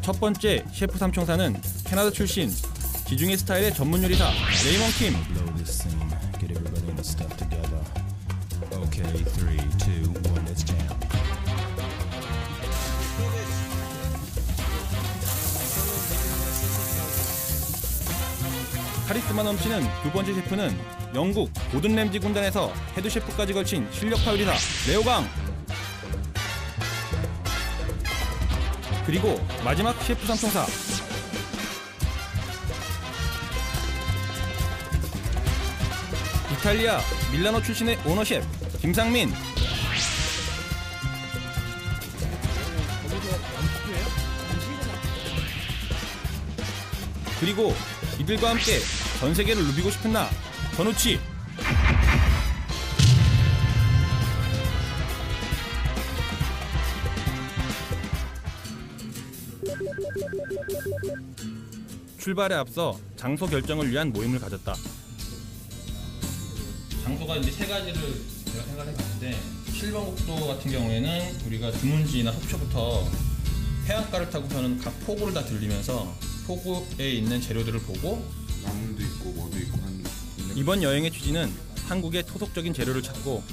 첫 번째 셰프 삼총사는 캐나다 출신 지중해 스타일의 전문 요리사 레이먼 킴. Blow this scene. Get everybody in the stuff together. Okay, 3, 2, 1, let's jam. 카리스마 넘치는 두 번째 셰프는 영국 고든 램지 군단에서 헤드 셰프까지 걸친 실력파 요리사 레오강. 그리고 마지막 셰프 삼총사 이탈리아 밀라노 출신의 오너 셰프 김상민. 그리고 이들과 함께 전 세계를 누비고 싶은 나 전우치. 출발에 앞서 장소 결정을 위한 모임을 가졌다. 장소가 이제 세 가지를 제가 생각해 봤는데 7번 국도 같은 경우에는 우리가 주문지나 속초부터 해안가를 타고서는 각 포구를 다 들리면서 포구에 있는 재료들을 보고 나물도 있고 뭐도 있고 한 이번 여행의 취지는 한국의 토속적인 재료를 찾고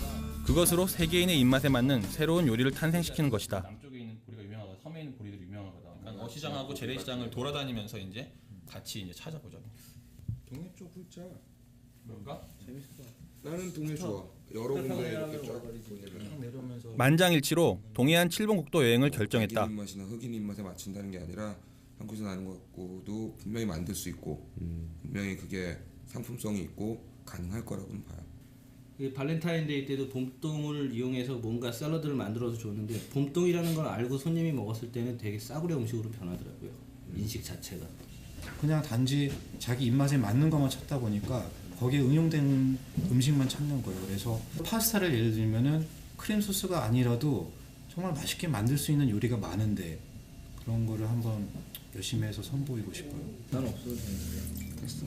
그것으로 세계인의 입맛에 맞는 새로운 요리를 탄생시키는 것이다. 남쪽에 있는 보리가 유명하다. 섬에 있는 보리들이 유명하거든. 그러니까 어시장하고 재래시장을 돌아다니면서 이제 같이 이제 찾아보자고. 동해 쪽 훌자. 뭔가? 나는 동해 좋아. 여러 군데 이렇게 쫙 보니까 만장일치로 동해안 7번 국도 여행을 결정했다. 흑인 입맛이나 흑인 입맛에 맞춘다는 게 아니라 한국에서 나는 것 갖고도 분명히 만들 수 있고 분명히 그게 상품성이 있고 가능할 거라고는 봐요. 이 발렌타인데이 때도 봄동을 이용해서 뭔가 샐러드를 만들어서 줬는데 봄동이라는 걸 알고 손님이 먹었을 때는 되게 싸구려 음식으로 변하더라고요. 인식 자체가. 그냥 단지 자기 입맛에 맞는 것만 찾다 보니까 거기에 응용된 음식만 찾는 거예요. 그래서 파스타를 예를 들면은 크림 소스가 아니라도 정말 맛있게 만들 수 있는 요리가 많은데 그런 거를 한번 열심히 해서 선보이고 싶어요. 난 없어도 되는데. 됐어.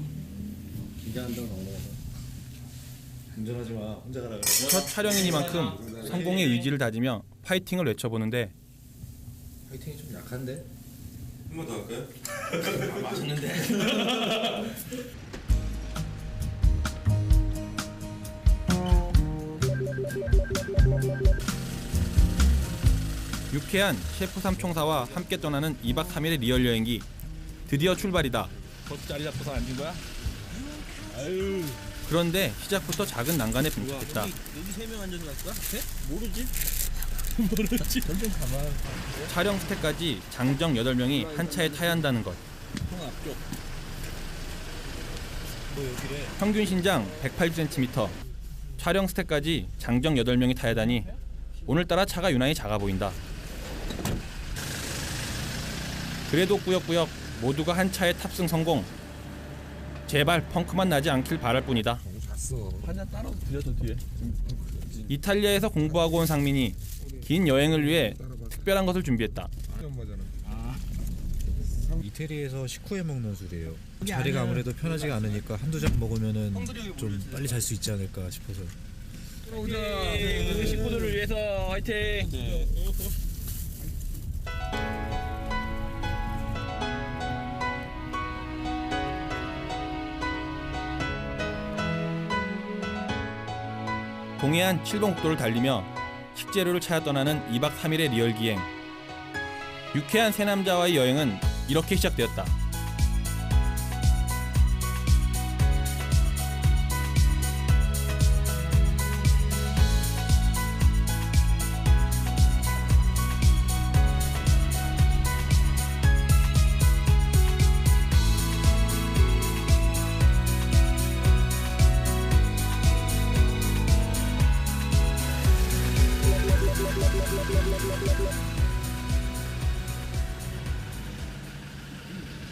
긴장한다고 넘어가서. 운전하지 마. 혼자 가라 그래. 첫 촬영이니만큼 성공의 의지를 다지며 파이팅을 외쳐보는데 파이팅이 좀 약한데? 한 번 더 할까요? 맛있는데? 유쾌한 셰프 삼총사와 함께 떠나는 2박 3일의 리얼 여행기 드디어 출발이다. 벌써 자리 잡고서 앉은 거야? 아유. 그런데 시작부터 작은 난관에 봉착했다. 여기 3명 앉은 거 같을까? 모르지? 모르지. 완전 가만. 촬영 스태까지 장정 8명이 한 차에 타야 한다는 것. 통 앞쪽. 뭐 여기래. 평균 신장 180cm. 촬영 스태까지 장정 8명이 타야 하다니 오늘따라 차가 유난히 작아 보인다. 그래도 꾸역꾸역 모두가 한 차에 탑승 성공. 제발 펑크만 나지 않길 바랄 뿐이다. 한잔 따라서 들려서 뒤에. 이탈리아에서 공부하고 온 상민이 긴 여행을 위해 특별한 것을 준비했다. 이태리에서 식후에 먹는 술이에요. 자리가 아무래도 편하지가 않으니까 한두 잔 먹으면은 좀 빨리 잘 수 있지 않을까 싶어서. 우리 식구들을 위해서 화이팅! 동해안 7번 국도를 달리며 식재료를 찾아 떠나는 2박 3일의 리얼 기행. 유쾌한 세 남자와의 여행은 이렇게 시작되었다.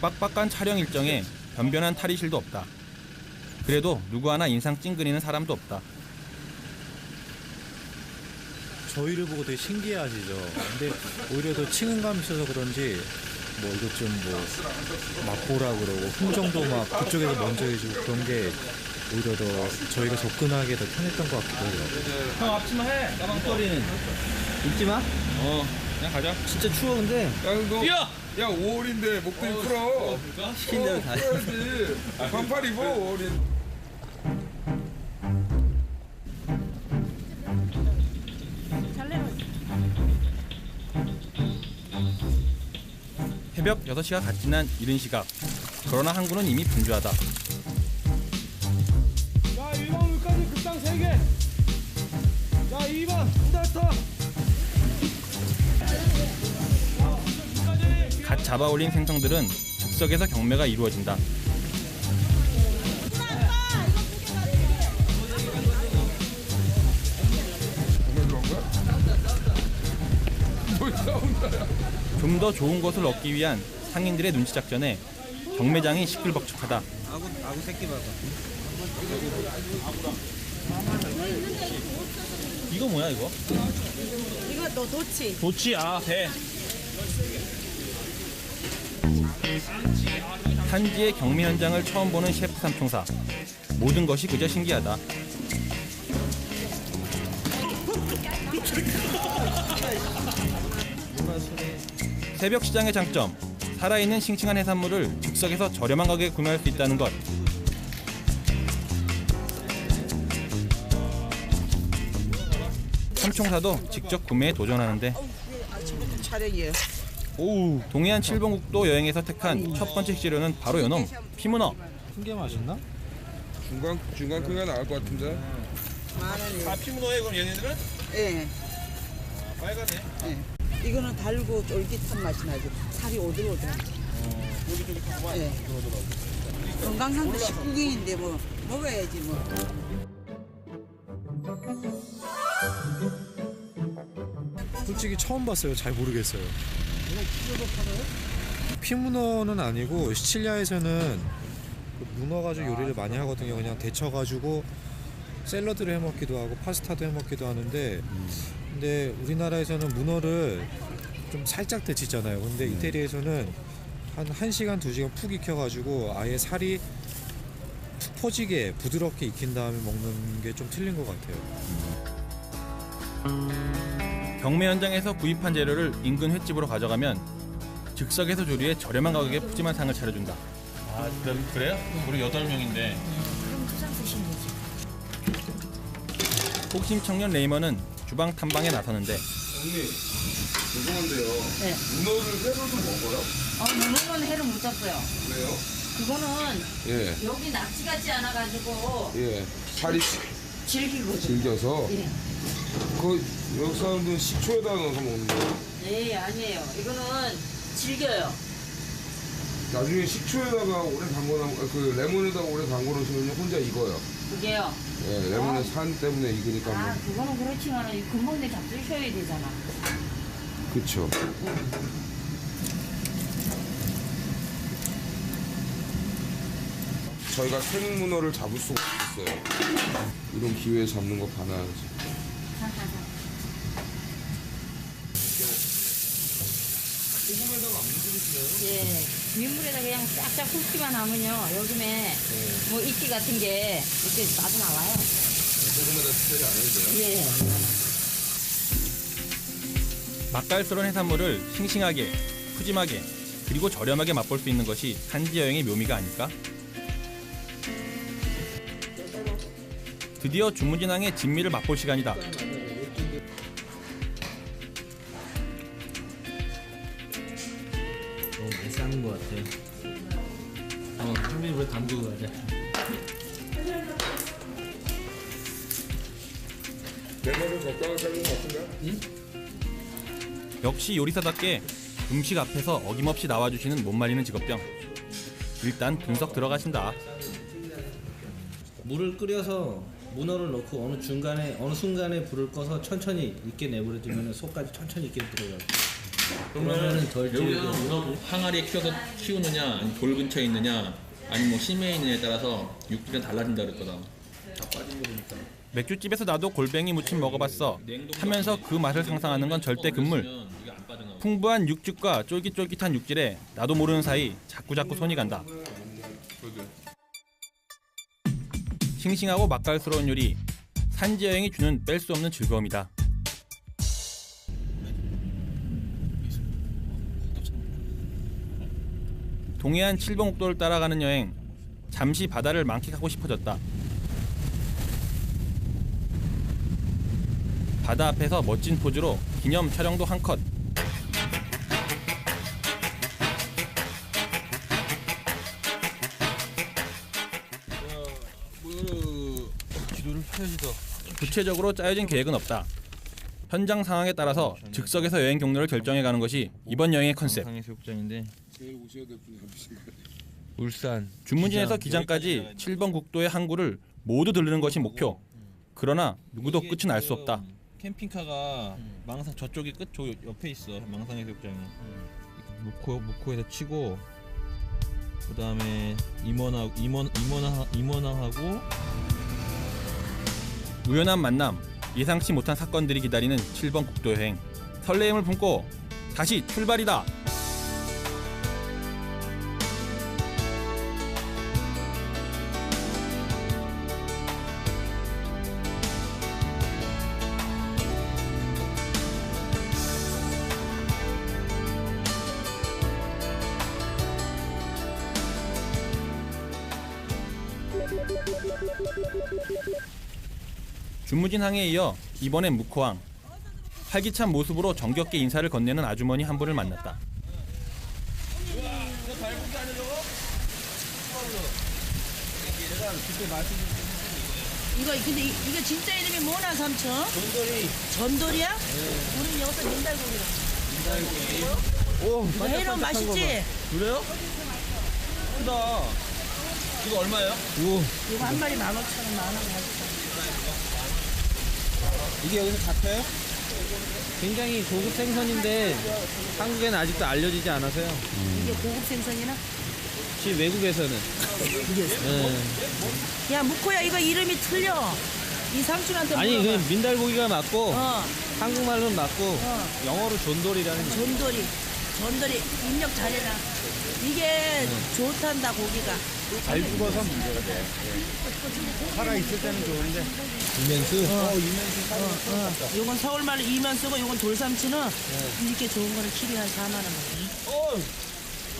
빡빡한 촬영 일정에 변변한 탈의실도 없다. 그래도 누구 하나 인상 찡그리는 사람도 없다. 저희를 보고 되게 신기해하시죠. 근데 오히려 더 친근감이 있어서 그런지 뭐 이것 좀 뭐 맛보라 그러고 흥정도 막 그쪽에서 먼저 해주고 그런 게 오히려 더 저희가 접근하기에 더 편했던 것 같기도 해요. 형 앞치마 해. 까방거리는. 잊지 마. 그냥 가자. 진짜 추워 근데. 야, 너. 뛰어! 야, 5월인데 목도리 풀어. 시킨 대로 다 해. 풀어야지. 반팔 입어, 5월인. 새벽 6시가 갓 지난 이른 시각. 그러나 항구는 이미 분주하다. 자, 1번 물까지 급당 3개. 자, 2번 스타터. 갓 잡아올린 생선들은 즉석에서 경매가 이루어진다. 좀 더 좋은 것을 얻기 위한 상인들의 눈치 작전에 경매장이 시끌벅적하다. 아구 새끼 봐봐. 이거 뭐야 이거? 이거 너 도치. 도치 배. 산지의 경매 현장을 처음 보는 셰프 삼총사. 모든 것이 그저 신기하다. 새벽 시장의 장점. 살아있는 싱싱한 해산물을 즉석에서 저렴한 가격에 구매할 수 있다는 것. 삼총사도 직접 구매에 도전하는데 촬영이에요. 동해안 7번 국도 여행에서 택한 첫 번째 식재료는 바로 요놈 피문어. 큰 게 맛있나? 중간 크기가 나을 것 같은데. 만 원이에요. 피문어에 그럼 얘네들은? 예. 빨갛네. 예. 이거는 달고 쫄깃한 맛이 나죠. 살이 오들오들. 예. 건강상도 식구경인데 뭐 먹어야지 뭐. 솔직히 처음 봤어요. 잘 모르겠어요. 피문어는 아니고 시칠리아에서는 그 문어 가지고 요리를 많이 하거든요. 그냥 데쳐가지고 샐러드를 해 먹기도 하고 파스타도 해 먹기도 하는데, 근데 우리나라에서는 문어를 좀 살짝 데치잖아요. 근데 이태리에서는 한 1시간 2시간 푹 익혀가지고 아예 살이 푹 퍼지게 부드럽게 익힌 다음에 먹는 게 좀 틀린 것 같아요. 경매 현장에서 구입한 재료를 인근 횟집으로 가져가면 즉석에서 조리해 저렴한 가격에 푸짐한 상을 차려준다. 아 그래요? 우리 8명인데. 그럼 두장 쓰시면 되지. 호기심 청년 레이먼은 주방 탐방에 나서는데 언니, 죄송한데요. 네. 문어를 회로도 먹어요? 문어는 해를 못 잡고요. 왜요? 그거는 예, 여기 낙지 같지 않아가지고 예. 살이 질기거든. 질겨서. 예. 그 여기 사람들은 식초에다 넣어서 먹는 거예요. 네, 아니에요. 이거는 질겨요. 나중에 식초에다가 오래 담궈놓은 그 레몬에다가 오래 담궈놓으시면 혼자 익어요. 그게요. 예, 레몬의 산 때문에 익으니까 아, 뭐. 그거는 그렇지만 금방 내 잡수셔야 되잖아. 그쵸. 저희가 생문어를 잡을 수가 없어요. 이런 기회에 잡는 거 봐놔야지. 예, 민물에다 그냥 쫙쫙 훑기만 하면요. 요즘에 뭐 이끼 같은 게 이렇게 나도 나와요. 소금에다 스프레이 안 해도 돼요? 예. 맛깔스러운 해산물을 싱싱하게, 푸짐하게, 그리고 저렴하게 맛볼 수 있는 것이 산지 여행의 묘미가 아닐까? 드디어 주문진항의 진미를 맛볼 시간이다. 너무 많이 싸는 것 같아. 한빈 왜 담그고 가자. 레몬을 적당히 삶은 것 같은데? 역시 요리사답게 음식 앞에서 어김없이 나와주시는 못 말리는 직업병. 일단 분석 들어가신다. 물을 끓여서 문어를 넣고 어느 순간에 불을 꺼서 천천히 익게 내버려두면 속까지 천천히 익게 들어가요. 그러면은 덜 질고. 여기서 문어 항아리에 키우느냐, 아니면 돌 근처에 있느냐, 아니면 뭐 심해에 있느냐에 따라서 육질은 달라진다 그랬거든. 다 빠진 거 보니까. 맥주집에서 나도 골뱅이 무침 먹어봤어 하면서 그 맛을 상상하는 건 절대 금물. 풍부한 육즙과 쫄깃쫄깃한 육질에 나도 모르는 사이 자꾸자꾸 손이 간다. 싱싱하고 맛깔스러운 요리, 산지 여행이 주는 뺄 수 없는 즐거움이다. 동해안 7번 국도를 따라가는 여행. 잠시 바다를 만끽하고 싶어졌다. 바다 앞에서 멋진 포즈로 기념 촬영도 한 컷. 기도를 해야지 더. 구체적으로 짜여진 계획은 없다. 현장 상황에 따라서 즉석에서 여행 경로를 결정해가는 것이 이번 여행의 컨셉. 상해수욕장인데 제일 오셔야 될 분이 한분신 거예요. 울산. 중문진에서 기장까지 7번 국도의 항구를 모두 들르는 것이 목표. 그러나 누구도 끝은 알 수 없다. 캠핑카가 망상 저쪽이 끝 저 옆에 있어. 망상해수욕장이. 목포에서 치고 그다음에 임원항하고 우연한 만남, 예상치 못한 사건들이 기다리는 7번 국도 여행. 설레임을 품고 다시 출발이다. 중무진항에 이어 이번엔 묵호항. 활기찬 모습으로 정겹게 인사를 건네는 아주머니 한 분을 만났다. 이거 근데 이거 진짜 이름이 뭐나 삼촌? 전돌이. 전돌이야? 우리 여기서 민달고기라. 오, 이거 해놓으면 맛있지? 그래요? 크다. 이거 얼마예요? 오. 이거 한 마리 15,000원 만원 가지고. 이게 여기서 잡혀요? 굉장히 고급 생선인데 한국에는 아직도 알려지지 않아서요. 이게 고급 생선이나? 혹시 외국에서는 야 무코야 이거 이름이 틀려. 이 삼촌한테 아니 물어봐. 그냥 민달고기가 맞고 어. 한국말로는 맞고 영어로 존돌이라는 전돌이. 전돌이 입력 잘해라. 이게 좋단다 고기가. 잘 죽어서 문제가 돼. 살아 있을 때는 좋은데. 이면수. 이건 서울말로 이면 쓰고 이건 돌삼치는 이렇게 좋은 거는 키로에 한 4만 원.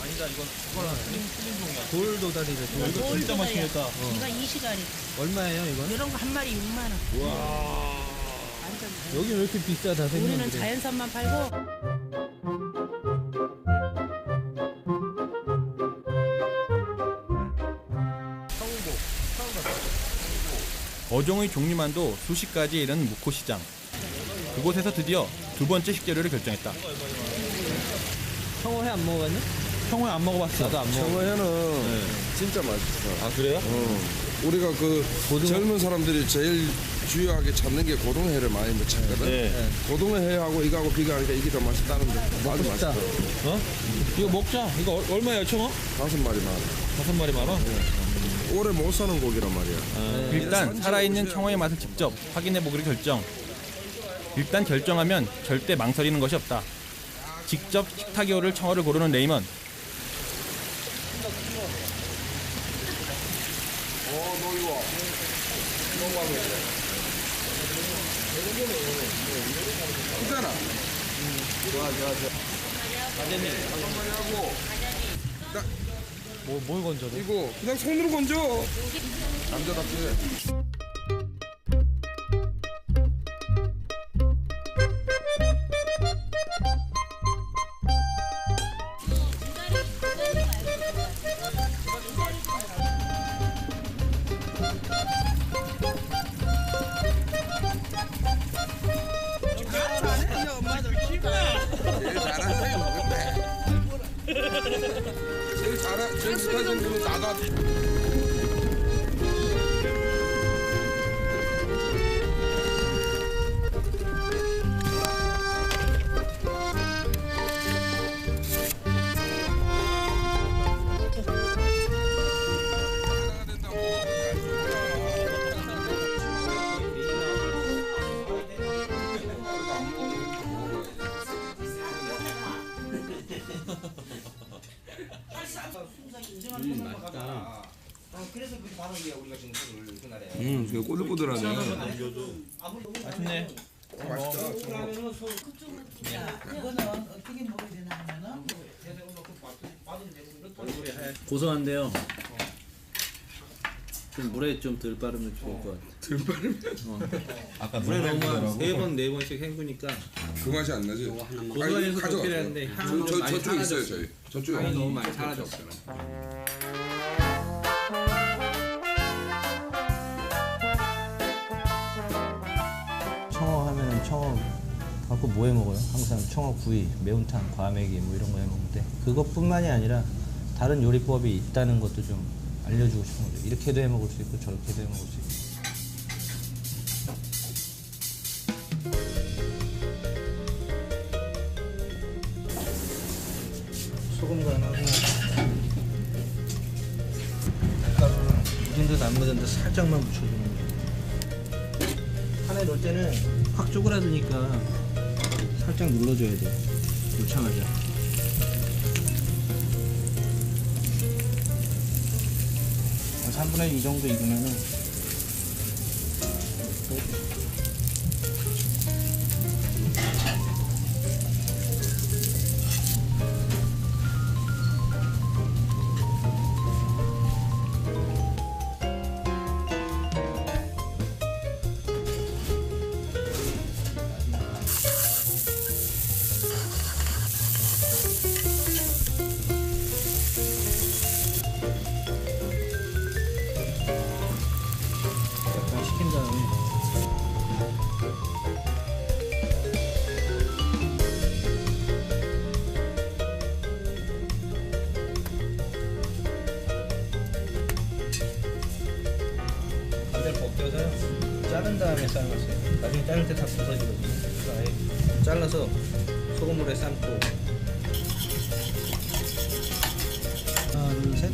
아니다, 이건 그거랑 틀린 종이야. 돌도다리래. 이거 진짜 맛있겠다. 이거 이 시간이. 얼마예요 이건? 이런 거 한 마리 6만 원. 완전. 여기 왜 이렇게 비싸다 우리는 생선들이. 자연산만 팔고. 어종의 종류만도 수십 가지에 이르는 묵호시장. 그곳에서 드디어 두 번째 식재료를 결정했다. 청어회 안 먹어봤냐? 청어회 안 먹어봤어. 나도 안 먹어. 청어회는 진짜 맛있어. 아, 그래요? 우리가 그 젊은 사람들이 제일 주요하게 찾는 게 고등어회를 많이 못 찾거든. 네. 고등어회하고 이거하고 비교하니까 이게 더 맛있다는데 아주 맛있어. 어? 이거 먹자. 이거 얼마예요, 청어? 5마리만. 5마리 만 원? 오래 못 사는 고기란 말이야. 일단 살아있는 청어의 맛을 직접 확인해보기로 결정. 일단 결정하면 절대 망설이는 것이 없다. 직접 식탁에 오를 청어를 고르는 레이먼. 이잖아. 좋아. 과장님. 뭘 건져도? 이거 그냥 손으로 건져. 남자답게. 제일 못하는 분은 나가. 되게 꼬들꼬들하네. 맛있네. 맛있다. 이거는 어떻게 먹어야 되나 하면은 고소한데요. 좀 물에 좀 덜 빠르면 좋을 것 같아. 덜 빠르면? 아까 물에 너무 너무 헹구더라고. 3번, 4번씩 헹구니까 그 맛이 안 나지? 고소해서 가져가세요. 좋긴한데 향은 좀 많이 저쪽에 있어요 사라졌어. 저희. 저쪽에 향이 너무 없는 많이 저쪽에 사라졌어. 없어요. 청어 하면은 청어 갖고 뭐 해 먹어요? 항상 청어 구이, 매운탕, 과메기 뭐 이런 거 해 먹는데 그것뿐만이 아니라 다른 요리법이 있다는 것도 좀 알려주고 싶은 거죠. 이렇게도 해 먹을 수 있고 저렇게도 해 먹을 수 있고. 소금 간하고 가루를 묻은 듯 안 묻은 듯 살짝만 묻혀주는 거예요. 판에 넣을 때는 확 쪼그라드니까 살짝 눌러줘야 돼. 놓자마자. 한 3분의 2 정도 익으면은 약간 식힌 다음에 반절 벗겨서요. 자른 다음에 삶았어요. 나중에 자를 때 다 부서지거든요. 그래서 아예 잘라서 소금물에 삶고 하나 둘 셋.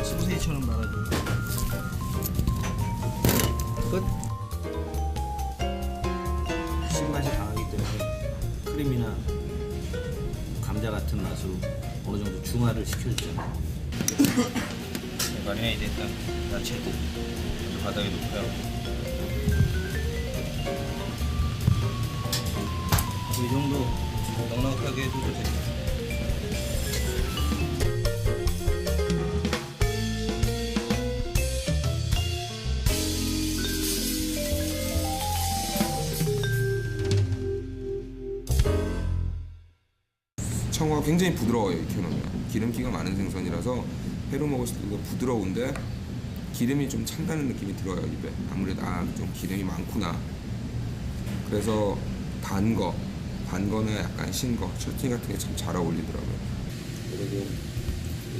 소세지처럼 말아줘요. 끝. 신맛이 강하기 때문에 크림이나 감자 같은 맛으로 어느 정도 중화를 시켜주잖아요. 마리네이 됐던 야채들 먼저 바닥에 놓고요. 이 정도 넉넉하게 해줘도 됩니다. 청어가 굉장히 부드러워요. 익혀놓으면 기름기가 많은 생선이라서 회로 먹었을 때도 부드러운데 기름이 좀 찬다는 느낌이 들어요. 입에 아무래도 좀 기름이 많구나. 그래서 단 거는 약간 신 거, 셔팅 같은 게 참 잘 어울리더라고요. 그리고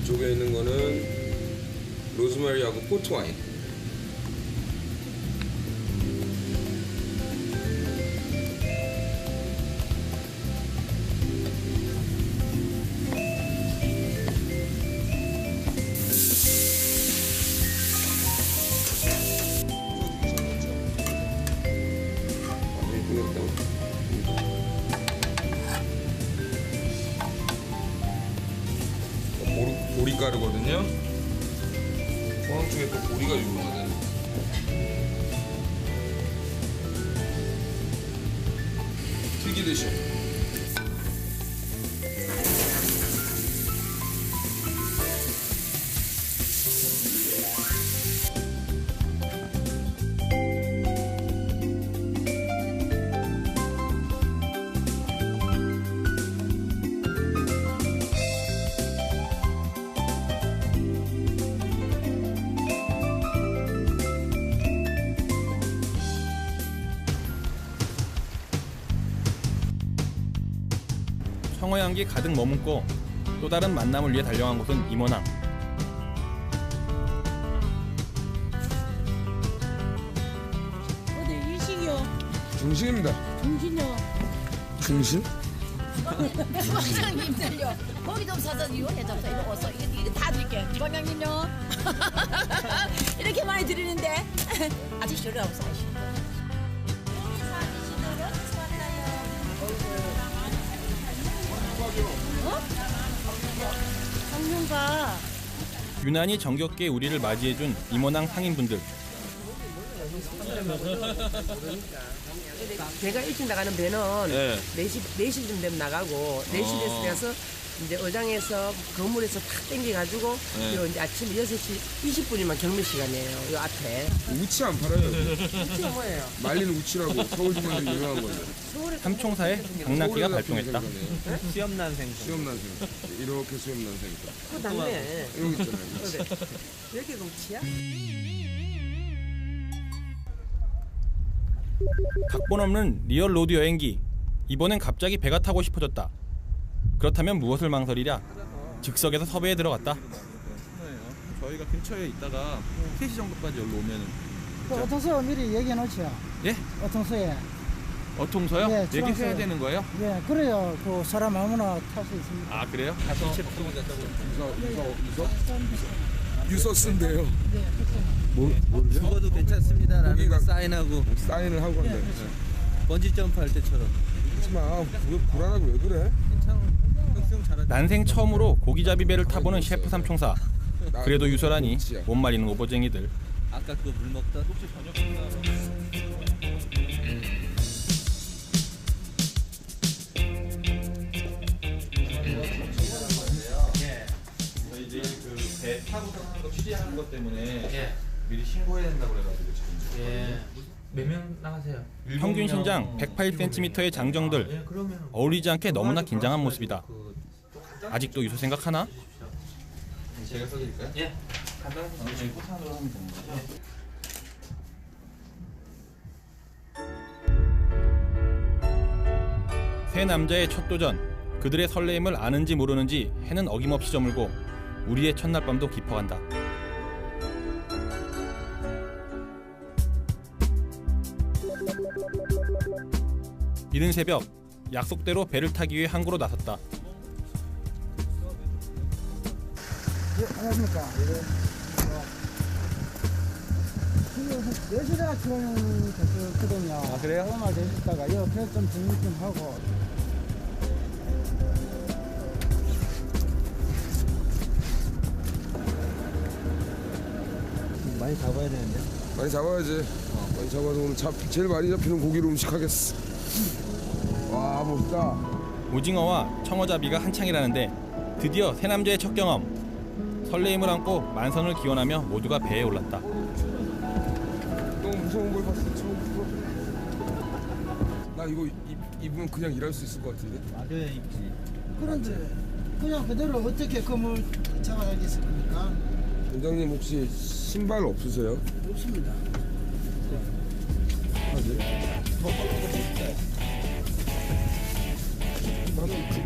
이쪽에 있는 거는 로즈마리하고 포트와인. 보리가루거든요. 포항 쪽에 또 보리가 유명하잖아요. 튀기듯이. 청어 향기 가득 머금고 또 다른 만남을 위해 달려간 곳은 임원항. 어디 일식이요? 중심입니다. 정신요? 중심? 과장님들요. 고기 좀 사다 이거해 잡사 이리 왔어. 이거 다 드릴게. 과장님요. 이렇게 많이 드리는데 아저씨 여기 와서 사시. 어? 성룡가 유난히 정겹게 우리를 맞이해준 임원항 상인분들. 배가 일찍 나가는 배는 네. 4시쯤 되면 나가고 4시 돼서 이제 어장에서 건물에서 탁 땡겨가지고 그리고 이제 아침 6시 20분이면 경매 시간이에요. 요 앞에. 우치 안 팔아요. 우치가 뭐예요? 말린 우치라고 서울 주말에 유명한 건데. 삼총사에 당나귀가 발동했다. 수염난생. 수염난생. 이렇게 수염난생. 그거 낫네. 여기 있잖아요. 그래. 이렇게 우치야? 각본 없는 리얼 로드 여행기. 이번엔 갑자기 배가 타고 싶어졌다. 그렇다면 무엇을 망설이랴? 즉석에서 섭외에 들어갔다. 저희가 근처에 있다가 3시 정도까지 여기로 오면은 어통서 미리 얘기해 놓죠. 예? 어통서에. 어통서요? 예, 얘기해야 주황색. 되는 거예요? 예, 그래요. 그 사람 아무나 탈 수 있습니다. 아 그래요? 유서 쓴대요. 죽어도 괜찮습니다라는 거기가- 거 사인하고 사인을 하고 한대. 번지 점프 할 때처럼. 하지마. 불안하고 왜 그래? 난생 처음으로 고기잡이 배를 타보는 셰프 삼총사. 그래도 유서라니 못 말리는 오버쟁이들. 아까 그 물 먹던. 저희 배 타고 가는 거 취재하는 것 때문에 미리 신고해야 된다고 그래가지고 지금. 몇 명 나가세요? 평균 신장 108cm의 장정들. 어울리지 않게 너무나 긴장한 모습이다. 아직도 유서 생각하나? 제가 써드릴까요? 예. 저희 포탄으로 하면 되는 거죠? 세 남자의 첫 도전. 그들의 설레임을 아는지 모르는지 해는 어김없이 저물고 우리의 첫날 밤도 깊어간다. 이른 새벽 약속대로 배를 타기 위해 항구로 나섰다. 예, 안녕하십니까. 지금 4시나 출연이 됐거든요. 아, 그래요? 얼마 되셨다가 옆에 좀 정리 좀 하고. 많이 잡아야 되는데. 많이 잡아야지. 많이 잡아서 오늘 제일 많이 잡히는 고기로 음식하겠어. 와 멋있다. 오징어와 청어잡이가 한창이라는데 드디어 세 남자의 첫 경험. 설레임을 안고 만선을 기원하며 모두가 배에 올랐다. 너무 무서운 걸 봤어. 처음 나 이거 입으면 그냥 일할 수 있을 것 같은데. 맞아야 입지. 그런데 그냥 그대로 어떻게 그물 잡아야겠습니까? 원장님 혹시 신발 없으세요? 없습니다.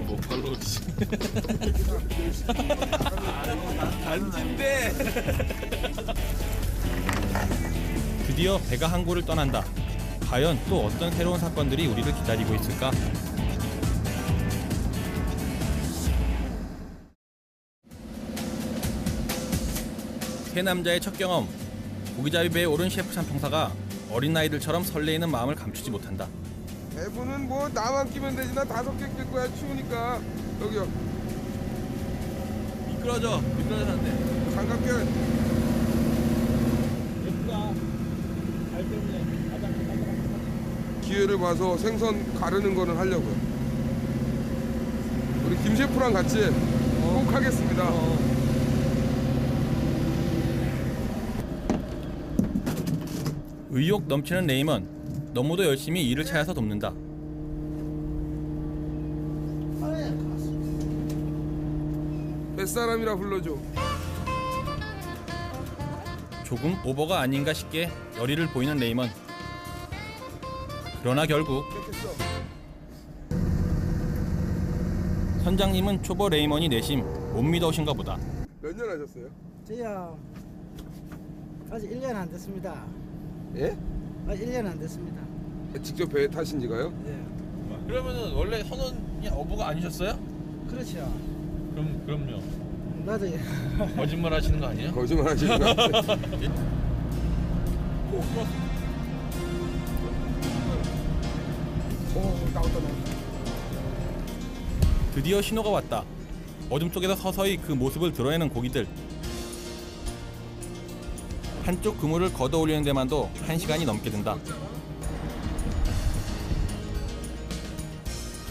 못 팔로 오지. 단지인데. 드디어 배가 항구를 떠난다. 과연 또 어떤 새로운 사건들이 우리를 기다리고 있을까? 세 남자의 첫 경험. 고기잡이 배에 오른 셰프 삼총사가 어린 아이들처럼 설레이는 마음을 감추지 못한다. 배부는 뭐 나만 끼면 되지. 나 5개 낄 거야. 추우니까. 여기요. 미끄러져. 미끄러졌는데. 장갑 껴. 기회를 봐서 생선 가르는 거는 하려고요. 우리 김 셰프랑 같이 꼭 하겠습니다. 의욕 넘치는 레이먼. 너무도 열심히 일을 찾아서 돕는다. 뱃사람이라 불러줘. 조금 오버가 아닌가 싶게 열의를 보이는 레이먼. 그러나 결국 선장님은 초보 레이먼이 내심 못 믿어오신가 보다. 몇 년 하셨어요? 저야 아직 1년 안 됐습니다. 예? 아직 1년 안 됐습니다. 직접 배에 타신 지가요? 예. 그러면은 원래 선원이 어부가 아니셨어요? 그렇죠. 그럼요. 나도 거짓말 하시는 거 아니에요? 거짓말 하시는 거 같아요. 나왔다. 드디어 신호가 왔다. 어둠 속에서 서서히 그 모습을 드러내는 고기들. 한쪽 그물을 걷어 올리는 데만도 1시간이 넘게 든다.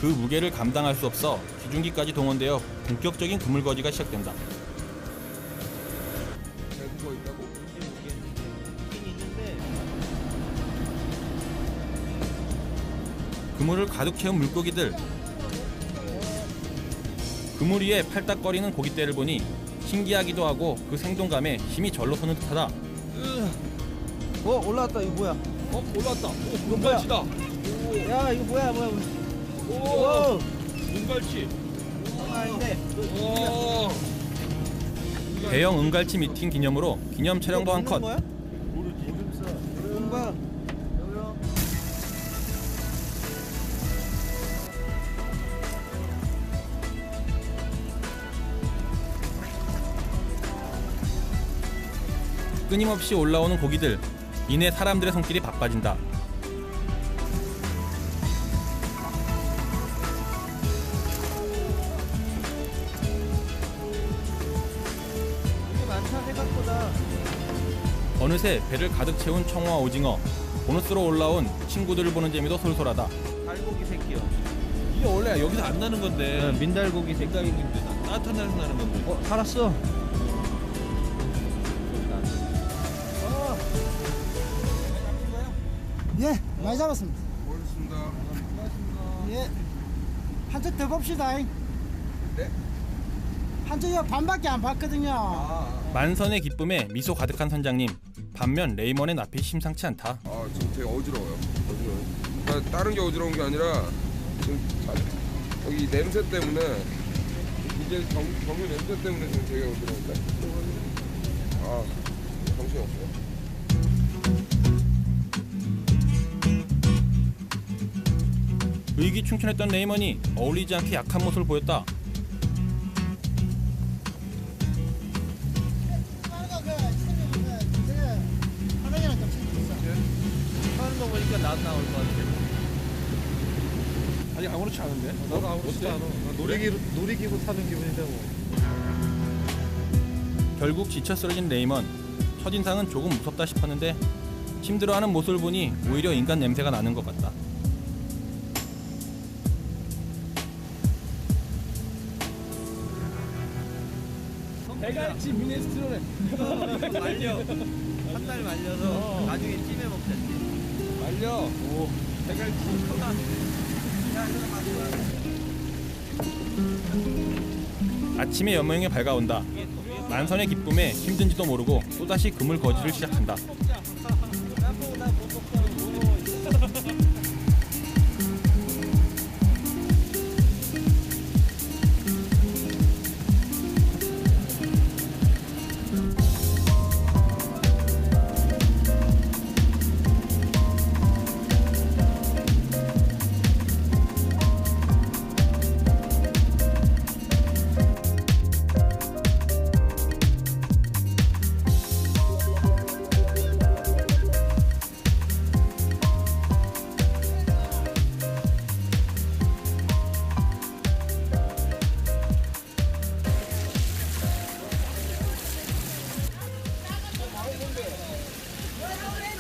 그 무게를 감당할 수 없어 기중기까지 동원되어 본격적인 그물거지가 시작된다. 그물을 가득 채운 물고기들. 그물 위에 팔딱거리는 고깃대를 보니 신기하기도 하고 그 생동감에 힘이 절로 솟는 듯하다. 올라왔다. 이거 뭐야? 올라왔다. 이거 뭐야? 은갈치다. 야, 이거 뭐야? 오, 은갈치. 아닌데. 대형 은갈치 미팅 기념으로 기념 촬영도 한 컷. 뭐야? 끊임없이 올라오는 고기들. 이내 사람들의 손길이 바빠진다. 이게 많다 생각보다. 어느새 배를 가득 채운 청어와 오징어. 보너스로 올라온 친구들을 보는 재미도 솔솔하다. 달고기 새끼요. 이게 원래 여기서 안 나는 건데. 민달고기 새끼. 따뜻한 데서 나는 건데. 살았어. 예, 많이 잡았습니다. 고맙습니다. 예. 한 점 더 봅시다. 네? 한 점이 반밖에 안 봤거든요. 만선의 기쁨에 미소 가득한 선장님. 반면 레이먼의 낯이 심상치 않다. 지금 되게 어지러워요. 그러니까 다른 게 어지러운 게 아니라 지금 여기 냄새 때문에 이제 정유 냄새 때문에 지금 되게 어지러운데. 정신이 없어요. 의기충천했던 레이먼이 어울리지 않게 약한 모습을 보였다. 하는 거 보니까 나도 나올 것 같아. 아니 아무렇지 않은데? 나도 아무렇지 않아. 놀이기구 타는 기분인데 뭐. 결국 지쳐 쓰러진 레이먼. 첫인상은 조금 무섭다 싶었는데 힘들어하는 모습을 보니 오히려 인간 냄새가 나는 것 같다. 대갈치 미네스트로네. 말려. 한 달 말려서 나중에 찜해 먹자. 말려. 오, 대갈치. 아침의 여명에 밝아온다. 만선의 기쁨에 힘든지도 모르고 또다시 그물 거지를 시작한다.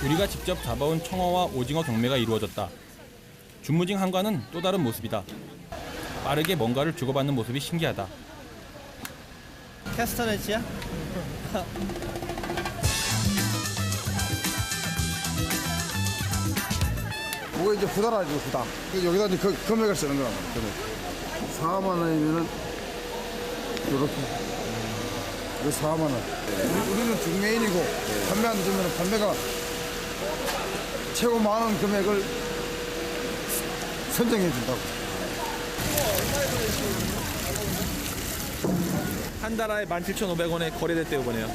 우리가 직접 잡아온 청어와 오징어 경매가 이루어졌다. 준무징 한과는 또 다른 모습이다. 빠르게 뭔가를 주고받는 모습이 신기하다. 캐스터넷이야? 뭐가 이제 후다라죠, 후다. 여기다 이제 금액을 쓰는 거야. 4만 원이면은 이렇게. 이거 4만 원. 우리는 중매인이고 판매하는 데면 판매가 최고 많은 금액을 선정해 준다고. 한 달에 17,500원에 거래됐대요, 이번에요.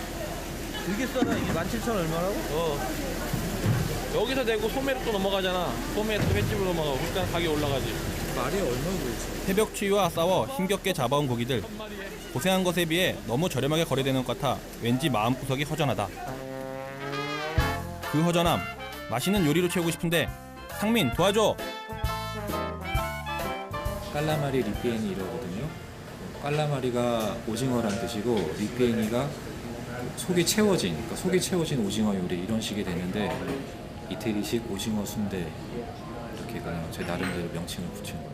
되게 싸다. 이게 17,000원 얼마라고? 여기서 대고 소매로 또 넘어가잖아. 소매에서 횟집으로 넘어가고 그러니까 가격이 올라가지. 말이 얼마나 보이지? 새벽 추위와 싸워 힘겹게 잡아온 고기들. 고생한 것에 비해 너무 저렴하게 거래되는 것 같아 왠지 마음구석이 허전하다. 그 허전함, 맛있는 요리로 채우고 싶은데 상민 도와줘! 깔라마리 리페이니 이러거든요. 깔라마리가 오징어란 뜻이고 리페이니가 속이 채워진, 그러니까 속이 채워진 오징어 요리 이런 식이 되는데 이태리식 오징어 순대 이렇게 그냥 제 나름대로 명칭을 붙인 거죠.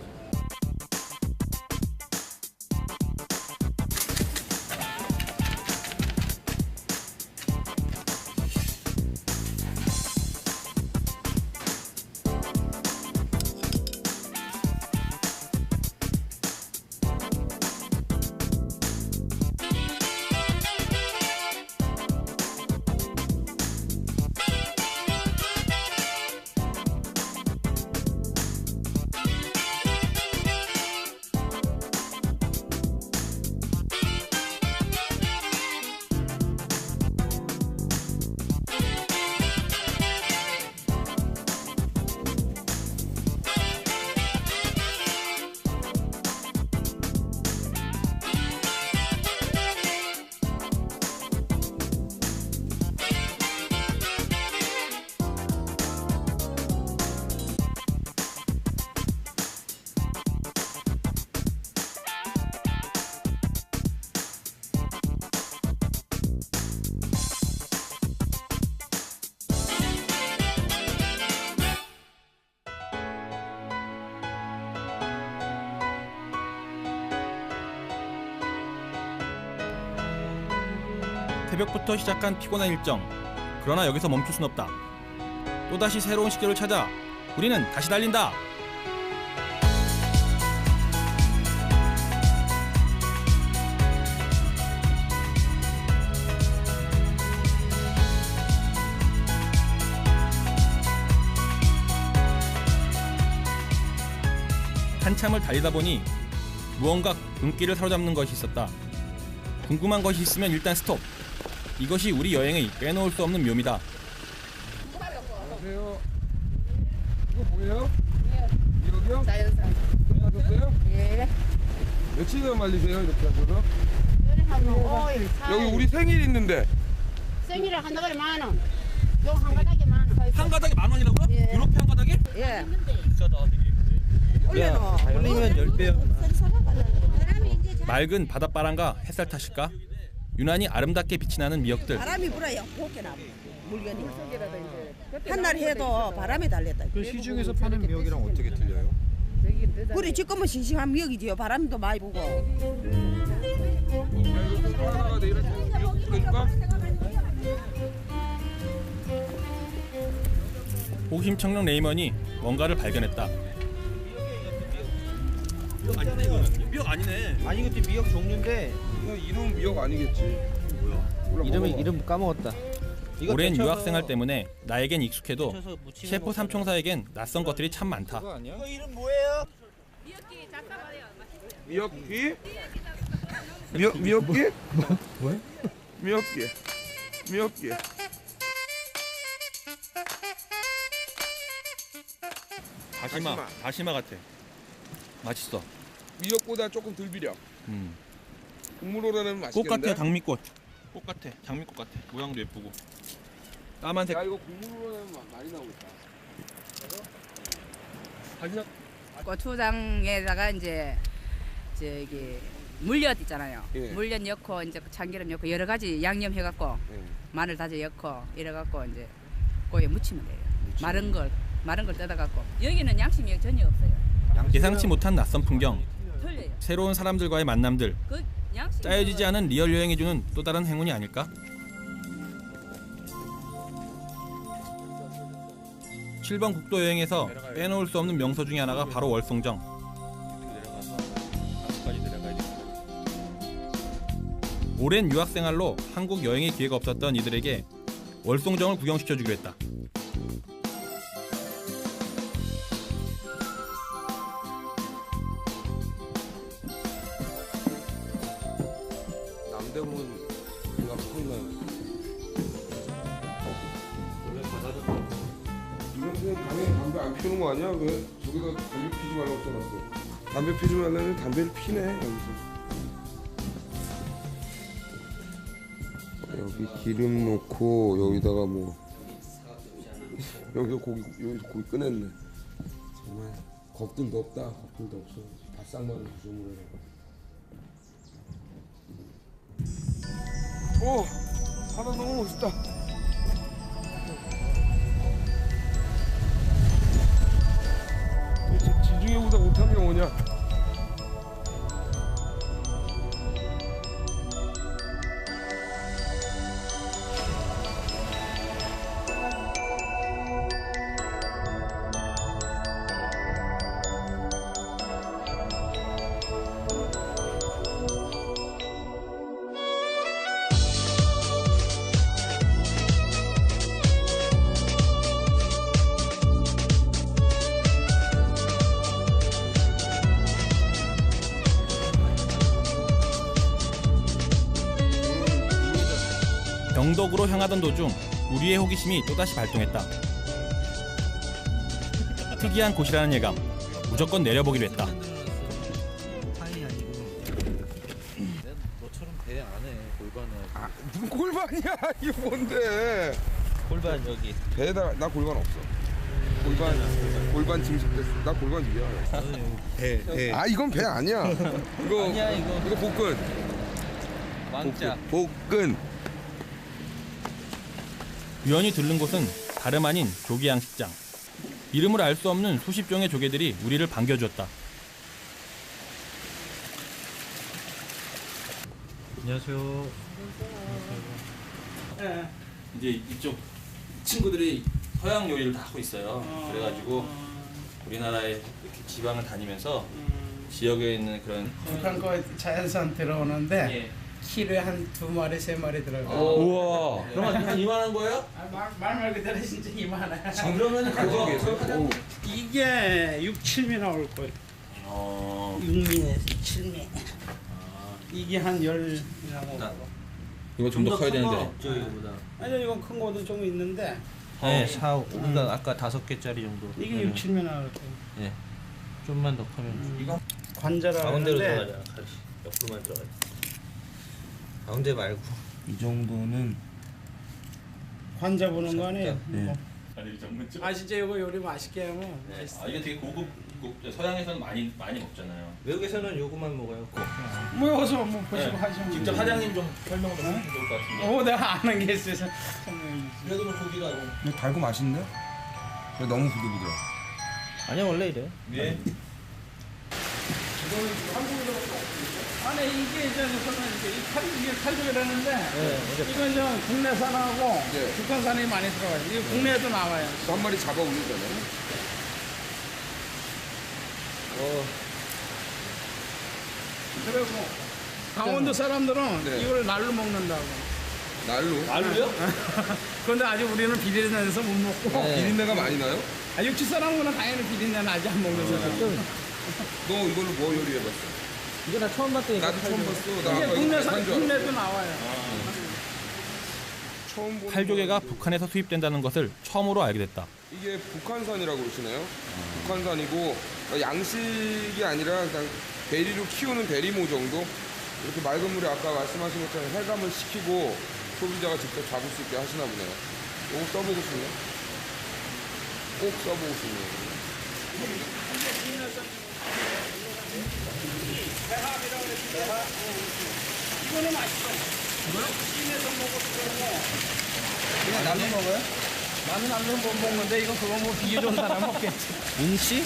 새벽부터 시작한 피곤한 일정. 그러나 여기서 멈출 순 없다. 또다시 새로운 식재료를 찾아 우리는 다시 달린다. 한참을 달리다 보니 무언가 눈길을 사로잡는 것이 있었다. 궁금한 것이 있으면 일단 스톱. 이것이 우리 여행의 빼놓을 수 없는 묘미다. 안녕하세요. 이거 뭐예요? 미역이요? 자연산. 하셨어요? 예. 며칠간 말리세요 이렇게 하셔서? 한 5일, 4일. 여기 우리 생일 있는데. 생일에 한 가닥에 10,000원. 요 한 가닥에 10,000원. 한 가닥에 10,000원이라고요? 예. 이렇게 한 가닥에? 예. 비싸다 되게. 야, 올리면 10배였나? 맑은 바닷바람과 햇살 탓일까? 유난히 아름답게 빛이 나는 미역들. 바람이 불어요. 곱게 나 물건이. 한날 해도 바람이 달렸다. 그 시중에서 파는 미역이랑 어떻게 틀려요? 우리 지금은 싱싱한 미역이지요. 바람도 많이 불고. 하나가 돼 이렇게 그러니까 호기심 청룡 레이먼이 뭔가를 발견했다. 미역 아니네 이거는. 미역 아니네. 아니 이것도 미역 종류인데 이거 이름 미역 아니겠지. 뭐야? 이름 까먹었다. 오랜 데쳐서- 유학생활 때문에 나에겐 익숙해도 데쳐서 무치는 셰프 거 삼총사에겐 낯선 것들이 참 많다. 그거 아니야? 이거 이름 뭐예요? 미역귀? 미역귀? 뭐? 미역귀. 미역귀. 다시마 같아. 맛있어. 미역보다 조금 덜 비려. 국물로는 꽃 맛있겠는데? 같아 장미꽃. 꽃 같아 장미꽃 같아. 모양도 예쁘고. 까만색. 야 이거 국물로는 많이 나오겠다. 고추장에다가 이제 저기 물엿 있잖아요. 예. 물엿 넣고 이제 참기름 넣고 여러 가지 양념 해갖고 예. 마늘 다져 넣고 이래갖고 이제 고에 무치면 돼요. 마른 걸 뜯어갖고 여기는 양심이 전혀 없어요. 예상치 못한 낯선 풍경. 틀려요. 새로운 사람들과의 만남들. 그 양심 짜여지지 않은 리얼 여행해주는 또 다른 행운이 아닐까? (7번) 국도 여행에서 빼놓을 수 없는 명소 중에 하나가 바로 월송정. 오랜 유학생활로 한국 여행의 기회가 없었던 이들에게 월송정을 구경시켜주기로 했다. 남대문 이거 보이나요? 이건 당연히 담배 안 피우는 거 아니야? 왜 저기다 담배 피지 말라고 써놨어? 담배 피지 말라면 담배를 피네 여기서. 여기 기름 넣고 여기다가 뭐 여기서 고기 꺼냈네. 정말 겁들도 없다. 겁들도 없어. 바싹마른 구조물이라고. 오! 바다 너무 멋있다. 지중해보다 못한 게 뭐냐? 영덕으로 향하던 도중 우리의 호기심이 또다시 발동했다. 특이한 곳이라는 예감, 무조건 내려보기로 했다. 너처럼 배 안에 골반을. 무슨 골반이야? 이게 뭔데? 골반 여기. 배에다 나 골반 없어. 골반 증식됐어. 나 골반 위야. 배. 아 이건 배 아니야. 이거 아니야, 이거. 복근. 왕자. 복근. 유연히 들른 곳은 다름 아닌 조개 양식장. 이름을 알 수 없는 수십 종의 조개들이 우리를 반겨주었다. 안녕하세요. 이제 이쪽 친구들이 서양 요리를 다 하고 있어요. 그래가지고 우리나라에 이렇게 지방을 다니면서 지역에 있는 그런 북한 거 자연산 들어오는데 예. 키로에 한 2마리 3마리 들어가요. 우와. 그럼 한 이만한 거예요? 말 그대로 진짜 이만해. 그러면 그거 이게 6, 7미 나올 거예요. 6미에서 7미. 이게 한 10이 나오고. 이거 좀 더 커야 되는데. 저기보다. 아니요, 이건 큰 거도 좀 있는데. 네, 4, 5. 그러니까 아까 5개짜리 정도. 이게 6, 7미 나올 거예요. 네. 좀만 더 크면. 이거 관자라 가운데로 하는데 들어가잖아. 옆으로만 들어가. 가운데 말고. 이 정도는 관자 보는 거 아니에요? 네. 아니 전문적. 아 진짜 이거 요리 맛있게 하면 맛있어. 아 이게 되게 고급. 서양에서는 많이 먹잖아요. 외국에서는 요거만 먹어요. 뭐 여기서 뭐 보시고 네. 하시면 직접 돼요. 사장님 좀 설명을 좀 해주면 좋을 것 같은데. 내가 아는 게 있어서. 그래도 뭐 고기가 이거 달고 맛있는데? 왜 너무 부들부들해? 아니야 원래 이래. 네. 아니 이게 이제 이게 칼국이라는데 이건 좀 국내산하고 북한산이 많이 들어가요. 이게 국내에도 나와요. 한 마리 잡아 올리잖아요. 그리고 강원도 사람들은 이걸 날로 먹는다고. 날로요? 그런데 아직 우리는 비린내서 못 먹고. 비린내가 많이 나요? 육지 사람은 당연히 비린내는 아직 안 먹는 사람. 너 이걸로 뭐 요리해봤어? 이거 나 처음 봤다니까. 나도 처음 봤어. 나 이게 아까 국내산 국내도 나와요. 처음 보는 칼조개가 북한에서 수입된다는 것을 처음으로 알게 됐다. 이게 북한산이라고 그러시나요? 북한산이고 양식이 아니라 그냥 대리로 키우는 대리모 정도? 이렇게 맑은 물에 아까 말씀하신 것처럼 해감을 시키고 소비자가 직접 잡을 수 있게 하시나 보네요. 이거 써보고 싶네요. 꼭 써보고 싶네요. 이거는 맛있어. 이거요? 찜해서 먹어도 그냥 나는 먹어요? 나는 나는 못 먹는데 이거 그거 뭐 비교 좋은 사람 먹겠지. 웅씨?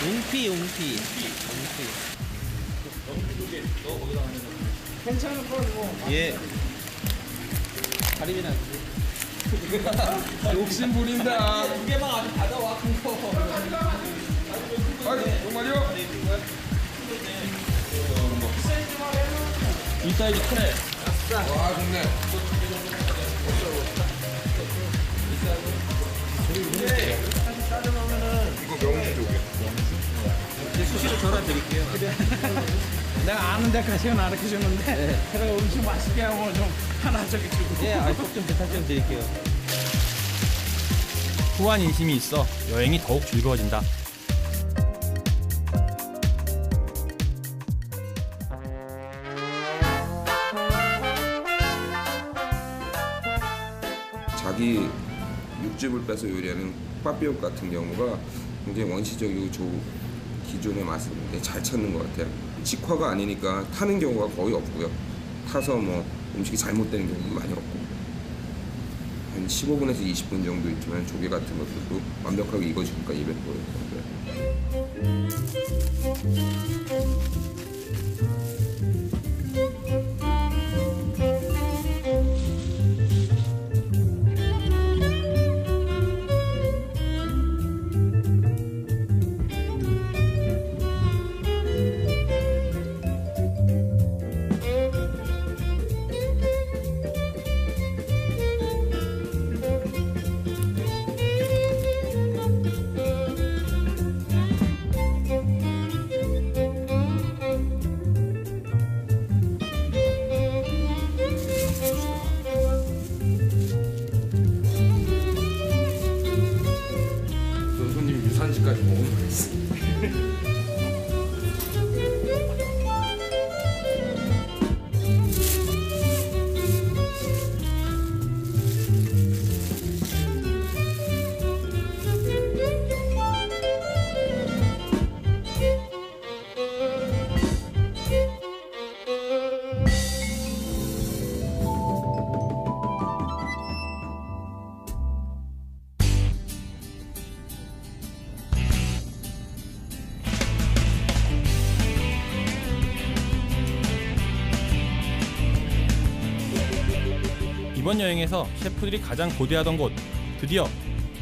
웅피. 웅피. 괜찮은 거 뭐. 예. 가리비나. 욕심 부린다. 두 개만 아주 받아와 큰 거. 아유, 정말요? 이 사이즈 크네. 와, 좋네. 이거 명주 조개. 수시로 전화 드릴게요. 내가 아는 데까지는 알려 주는데 그래 음식 맛있게 하고 좀 하나 저기 주고. 예, 꼭좀 부탁 좀 드릴게요. 후한 인심이 있어 여행이 더욱 즐거워진다. 자기 육즙을 빼서 요리하는 국밥비옥 같은 경우가 굉장히 원시적이고 기존의 맛을 굉장히 잘 찾는 것 같아요. 직화가 아니니까 타는 경우가 거의 없고요. 타서 뭐 음식이 잘못되는 경우도 많이 없고 한 15분에서 20분 정도 있지만 조개 같은 것들도 완벽하게 익어주니까 200도예요. 손님 유산지까지 먹으면 맛있어. 이번 여행에서 셰프들이 가장 고대하던 곳, 드디어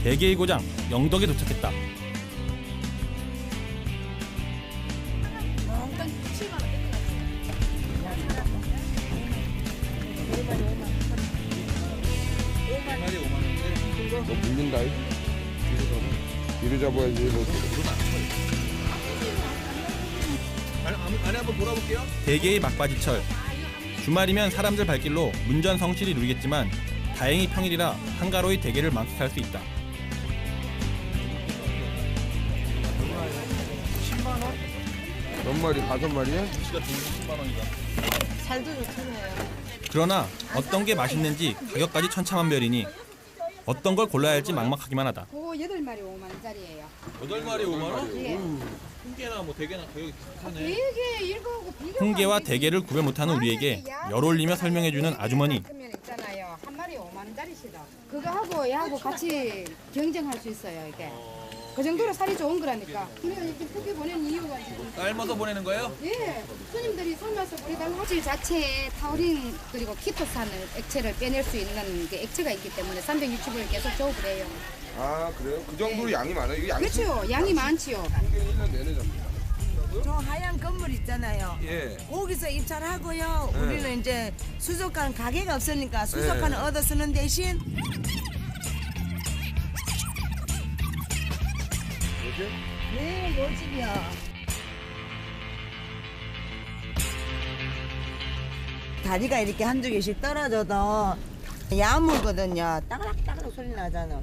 대게의 고장 영덕에 도착했다. 너 물린다. 뒤로 잡아야지. 안에 한번 돌아볼게요. 대게의 막바지철. 주말이면 사람들 발길로 문전성시를 이루겠지만 다행히 평일이라 한가로이 대게를 만끽할 수 있다. 10만 원? 몇 마리? 5마리야? 시가 10만 원이다. 살도 좋잖아요. 그러나 어떤 게 맛있는지 가격까지 천차만별이니 어떤 걸 골라야 할지 막막하기만 하다. 그거 8마리 5만원짜리예요. 8마리 5만 원? 예. 홍게나 뭐 대게나 가격이 비슷하네. 되게 이거하고 비교가 홍게와 안 되지. 대게를 구별 못하는 우리에게 열 올리며 설명해주는 아주머니. 그러면 있잖아요. 한 마리 5만원짜리시다. 그거하고 얘하고 같이 경쟁할 수 있어요, 이게. 그 정도로 살이 좋은 거라니까. 우리가 이렇게 크게 보낸 이유가 지금. 삶아서 보내는 거예요? 예. 손님들이 삶아서 보내달라고. 화질 자체에 타우린 그리고 키토산을 액체를 빼낼 수 있는 게 액체가 있기 때문에 360을 계속 조업을 해요. 아 그래요? 그 정도로 양이 많아요? 이게 양이 그렇죠. 양이 많지요. 1년 내내 잡니다. 저 하얀 건물 있잖아요. 예. 거기서 입찰하고요. 예. 우리는 이제 수족관 가게가 없으니까 수족관을 얻어 쓰는 대신 네, 요 집이요. 다리가 이렇게 한두 개씩 떨어져도 야무거든요. 따그락따그락 소리 나잖아.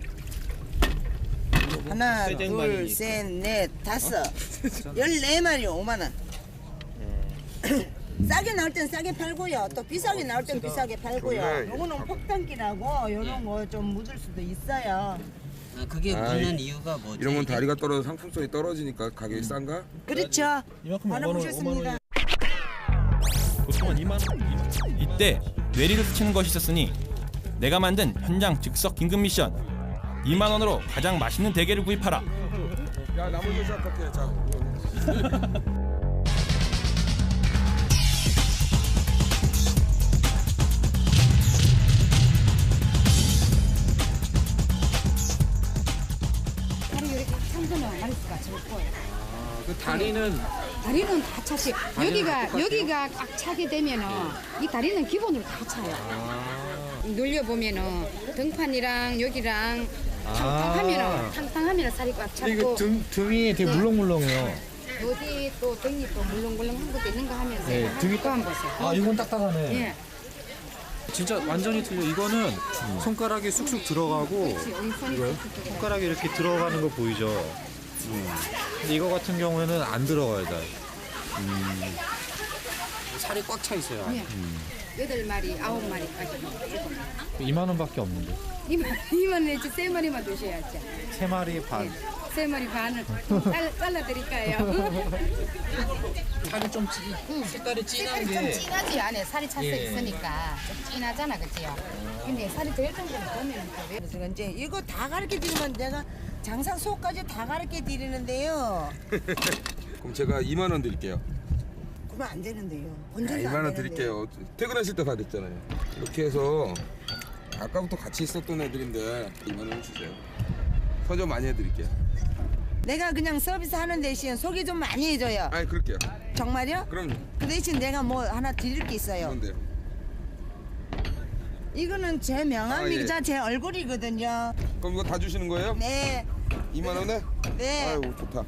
하나, 둘, 셋, 넷, 다섯. 14마리 5만 원. 싸게 나올 땐 싸게 팔고요. 또 비싸게 나올 땐 비싸게 팔고요. 좋네. 요거는 폭탄기라고 요런 거 좀 묻을 수도 있어요. 그게 묻는 이유가 뭐지? 이런 건 다리가 떨어져 상품성이 떨어지니까 가격이 싼가? 그렇죠. 이만큼 알아보셨습니다. 보통은 2만 원. 이때 뇌리를 스치는 것이 있었으니 내가 만든 현장 즉석 긴급 미션. 2만 원으로 가장 맛있는 대게를 구입하라. 야 나머지 시작할게. 자. 다리 이렇게 참고는 마리수가 적고요. 그 다리는 다 차시. 여기가 꽉 차게 되면은 이 다리는 기본으로 다 차요. 눌려 보면은 등판이랑 여기랑 탕탕하면은 살이 꽉 차고. 이거 등이 되게 물렁물렁해요. 어디 또 등이 또 물렁물렁한 것도 있는가 하면서 네, 등이 또 한번 보세요. 아, 이건 딱딱하네. 예. 진짜 완전히 틀려. 이거는 손가락이 쑥쑥 들어가고 그렇지, 손이 이거요? 쑥쑥 들어가고. 손가락이 이렇게 들어가는 거 보이죠? 근데 이거 같은 경우에는 안 들어가요, 잘. 살이 꽉 차 있어요. 예. 8마리, 9마리까지. 2만 원밖에 없는데. 2만 원 내지 3마리만 드셔야죠. 3마리 반. 3마리 반을 잘라드릴까요? 살이 좀 색깔이 진한 게. 좀 진하지 안에 살이 찼어 예. 있으니까 좀 진하잖아, 그치요? 근데 살이 덜 정도는 보면 그래서 이제 이거 다 가르쳐 드리면 내가 장상 수업까지 다 가르쳐 드리는데요. 그럼 제가 2만 원 드릴게요. 그러면 안 되는데요. 야, 본전도 2만 안 원 되는데. 드릴게요. 퇴근하실 때 다 됐잖아요. 이렇게 해서 아까부터 같이 있었던 애들인데 2만 원 주세요. 서점 많이 해드릴게요. 내가 그냥 서비스 하는 대신 소개 좀 많이 해줘요. 아니 그럴게요. 정말요? 그럼요. 그 대신 내가 뭐 하나 드릴 게 있어요. 뭔데요? 이거는 제 명함이자 아, 예. 제 얼굴이거든요. 그럼 이거 다 주시는 거예요? 네. 2만 원에? 네. 아이고 좋다.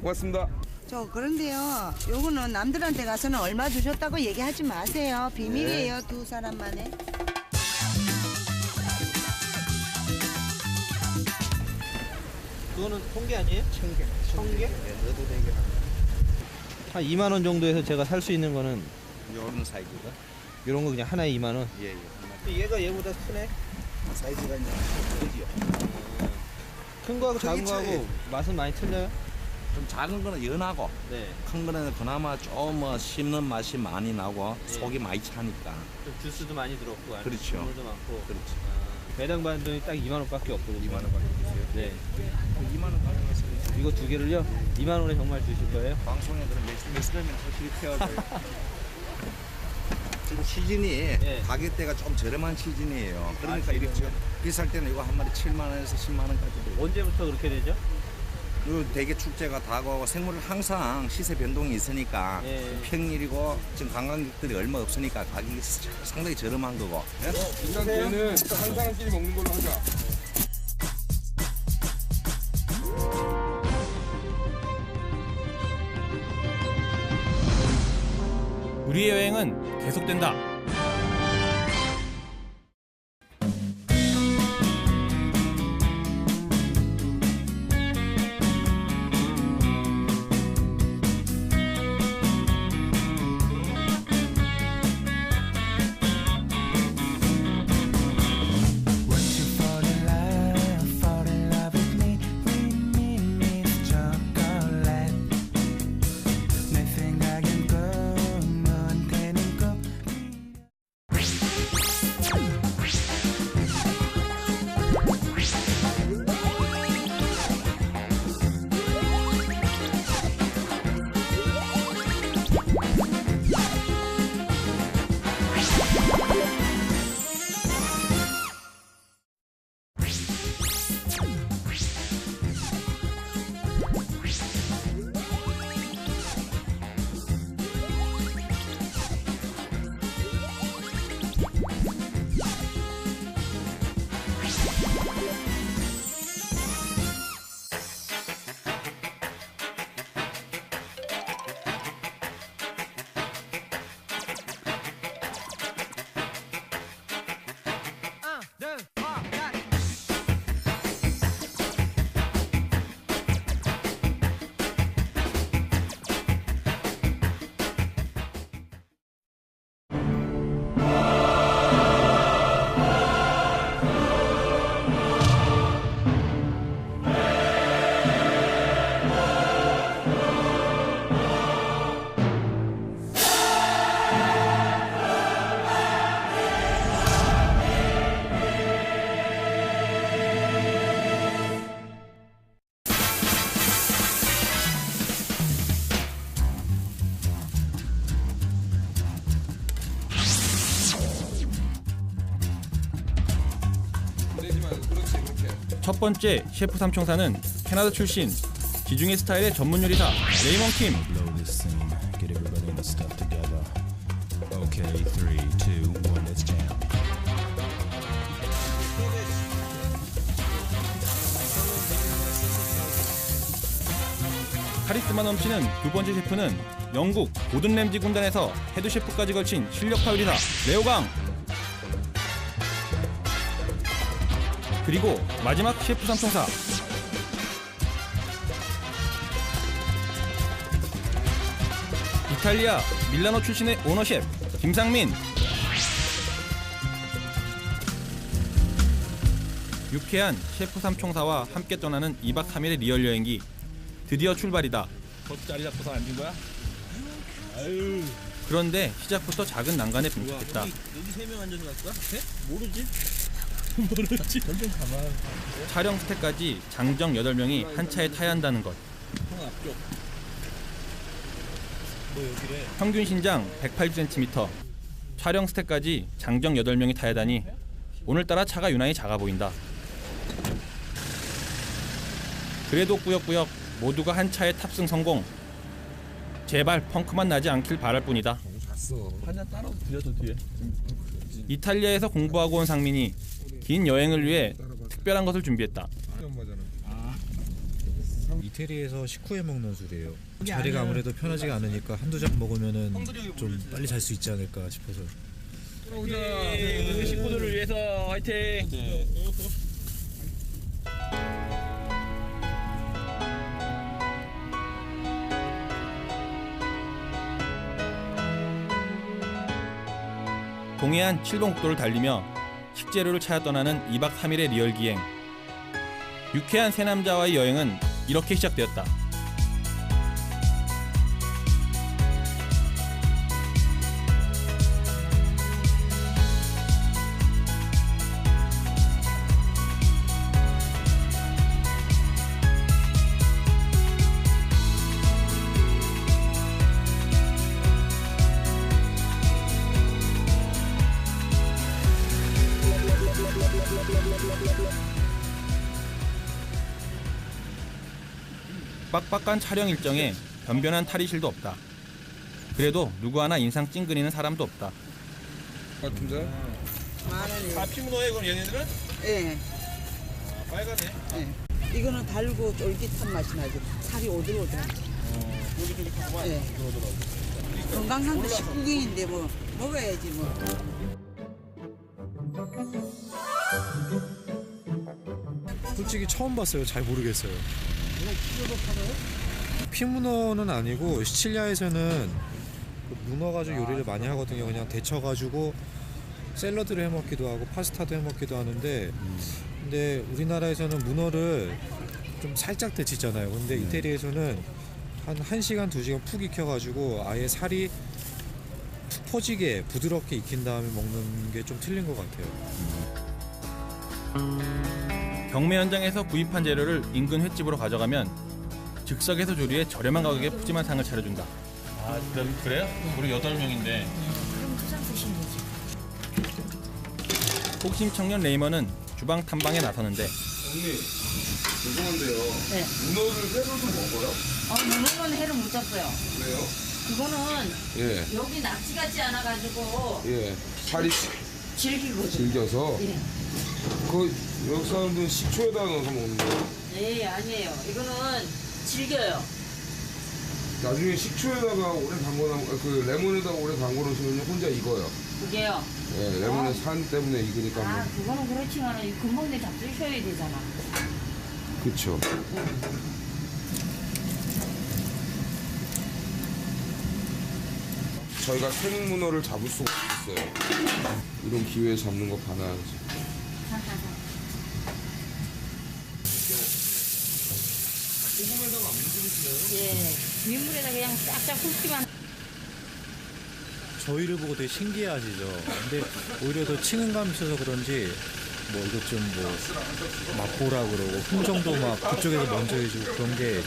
고맙습니다. 저 그런데요. 요거는 남들한테 가서는 얼마 주셨다고 얘기하지 마세요. 비밀이에요. 네. 두 사람만의. 그거는 통계 아니에요? 청개. 청개? 네, 너도 되게. 한 2만 원 정도에서 제가 살 수 있는 거는 요런 사이즈가? 이런 거 그냥 하나에 2만 원. 예. 얘가 얘보다 크네. 사이즈가 이제 크지요. 큰 거하고 작은 크기 거하고 차이. 맛은 많이 틀려요? 좀 작은 거는 연하고 큰 거는 그나마 좀 씹는 맛이 많이 나고 속이 많이 차니까. 좀 주스도 많이 들었고 안에 그렇죠. 국물도 많고. 그렇지. 배당 받는 돈이 딱 2만 원밖에 없거든요. 2만 원밖에 없어요? 네. 2만 원 가져가세요. 이거 두 개를요? 2만 원에 정말 주실 거예요? 방송에 그럼 몇 시간이면 확실히 태워줘요. 지금 시즌이 가격대가 좀 저렴한 시즌이에요. 그러니까 이렇게 비쌀 때는 이거 한 마리 7만 원에서 10만 원까지 돼요. 언제부터 그렇게 되죠? 요 대게 축제가 다가오고 생물은 항상 시세 변동이 있으니까 평일이고 지금 관광객들이 얼마 없으니까 가격이 상당히 저렴한 거고. 일단 걔는 한 사람끼리 먹는 걸로 하자. 우리의 여행은 계속된다. 첫 번째 셰프 삼총사는 캐나다 출신 지중해 스타일의 전문 요리사 레이먼 킴. Blow this scene. Get everybody in the stuff together. Okay, 3, 2, 1, let's jam. 카리스마 넘치는 두 번째 셰프는 영국 고든 램지 군단에서 헤드 셰프까지 걸친 실력파 요리사 레오강. 그리고 마지막 셰프 삼총사 이탈리아 밀라노 출신의 오너 셰프 김상민. 유쾌한 셰프 삼총사와 함께 떠나는 2박 3일의 리얼 여행기 드디어 출발이다. 벌써 자리 잡고서 앉은 거야? 아유. 그런데 시작부터 작은 난간에 봉착했다. 여기 3명 앉아서 갈 거야? 앞에? 모르지? 모르지. 점점 가만. 촬영 스태까지 장정 8명이 한 차에 타야 한다는 것. 형 앞쪽. 너 여기래. 평균 신장 180cm. 촬영 스태까지 장정 8명이 타야 하다니 오늘따라 차가 유난히 작아 보인다. 그래도 꾸역꾸역 모두가 한 차에 탑승 성공. 제발 펑크만 나지 않길 바랄 뿐이다. 한잔 따라서 들려줘 뒤에. 이탈리아에서 공부하고 온 상민이 긴 여행을 위해 특별한 것을 준비했다. 이태리에서 식후에 먹는 술이에요. 자리가 아무래도 편하지가 않으니까 한두 잔 먹으면은 좀 빨리 잘 수 있지 않을까 싶어서. 우리 식구들을 위해서 화이팅! 동해안 7번 국도를 달리며 식재료를 찾아 떠나는 2박 3일의 리얼 기행. 유쾌한 세 남자와의 여행은 이렇게 시작되었다. 빡빡한 촬영 일정에 변변한 탈의실도 없다. 그래도 누구 하나 인상 찡그리는 사람도 없다. 같은데? 다 피문어에 그럼 얘네들은? 예. 아, 빨갛네. 예. 이거는 달고 쫄깃한 맛이 나지. 살이 오들오들하죠. 쫄깃쫄깃하구만. 예. 건강상도 식구경인데 뭐 먹어야지 뭐. 솔직히 처음 봤어요. 잘 모르겠어요. 피문어는 아니고 시칠리아에서는 문어 가지고 요리를 많이 하거든요. 그냥 데쳐가지고 샐러드를 해먹기도 하고 파스타도 해먹기도 하는데 근데 우리나라에서는 문어를 좀 살짝 데치잖아요. 근데 이태리에서는 한 1시간, 2시간 푹 익혀가지고 아예 살이 툭 퍼지게 부드럽게 익힌 다음에 먹는 게 좀 틀린 것 같아요. 경매 현장에서 구입한 재료를 인근 횟집으로 가져가면 즉석에서 조리해 저렴한 가격에 푸짐한 상을 차려준다. 아, 그래요? 우리 8명인데. 그럼 두잔 드시면 되지. 호기심 청년 레이먼은 주방 탐방에 나서는데 언니 죄송한데요. 네. 문어를 회로도 먹어요? 문어는 회를 못 잡어요. 그래요? 그거는 예. 여기 낙지 같지 않아가지고 예. 살이 질기거든. 질겨서. 예. 그 여기 사람들은 식초에다 넣어서 먹는 거예요? 네, 아니에요. 이거는 질겨요. 나중에 식초에다가 오래 담궈 그 레몬에다가 오래 담궈 놓으시면 혼자 익어요. 그게요. 예, 레몬의 산 때문에 익으니까 아, 뭐. 그거는 그렇지만 금방 내 잡수셔야 되잖아. 그쵸. 저희가 생문어를 잡을 수가 없어요. 이런 기회에 잡는 거 봐놔야지. 소금에다가 안 묻으시나요? 예, 민물에다 그냥 싹싹 훑기만. 저희를 보고 되게 신기해하시죠. 근데 오히려 더 친근감이 있어서 그런지 뭐 이것 좀 뭐 맛보라 그러고 품종도 막 그쪽에서 먼저 해주고 그런 게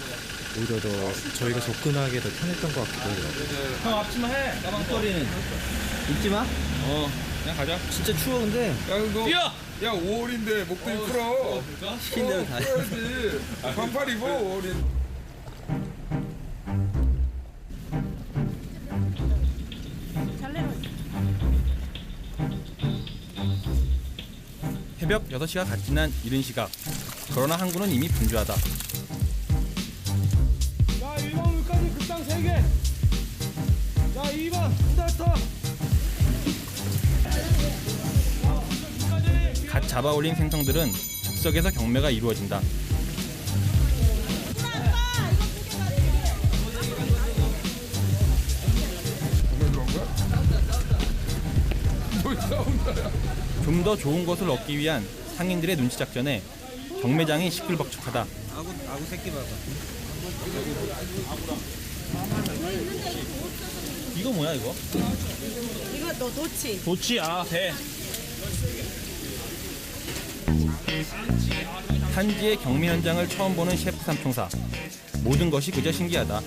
오히려 더 저희가 접근하기에 더 편했던 것 같기도 해요. 형 앞치마 해. 까방거리는 잊지 마. 그냥 가자. 진짜 추워 근데. 야, 너. 뛰어! 야, 5월인데 목도리 풀어. 시킨 대로 다 해. 풀어야지. 반팔 입어, 5월인. 새벽 6시가 갓 지난 이른 시각. 그러나 항구는 이미 분주하다. 자, 1번 물까지 급당 3개. 자, 2번 스타터. 갓 잡아 올린 생선들은 즉석에서 경매가 이루어진다. 좀 더 좋은 것을 얻기 위한 상인들의 눈치 작전에 경매장이 시끌벅적하다. 아구 새끼 봐봐. 이거 뭐야 이거? 이거 너 도치. 도치 배. 산지의 경매 현장을 처음 보는 셰프 삼총사. 모든 것이 그저 신기하다.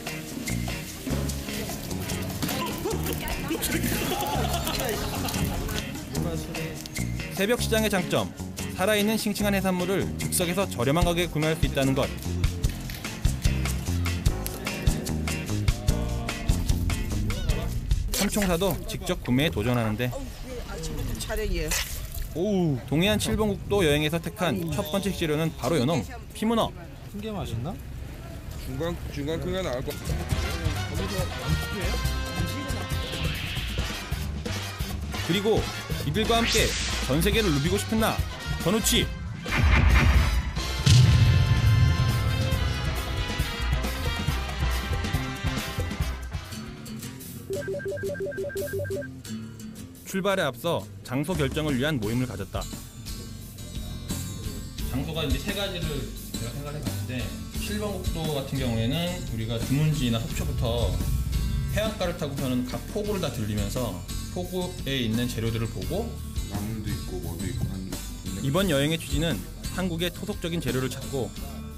새벽 시장의 장점. 살아있는 싱싱한 해산물을 즉석에서 저렴한 가격에 구매할 수 있다는 것. 삼총사도 직접 구매에 도전하는데 아침부터 촬영이에요. 동해안 7번 국도 여행에서 택한 첫 번째 식재료는 바로 요놈 피문어. 큰 게 맛있나? 중간 크기가 나을 거. 그리고 이들과 함께 전 세계를 누비고 싶은 나 전우치. 출발에 앞서 장소 결정을 위한 모임을 가졌다. 장소가 이제 세 가지를 제가 생각해 봤는데 7번 국도 같은 경우에는 우리가 주문지나 속초부터 해안가를 타고서는 각 포구를 다 들리면서 포구에 있는 재료들을 보고 나물도 있고 뭐도 있고 한. 이번 여행의 취지는 한국의 토속적인 재료를 찾고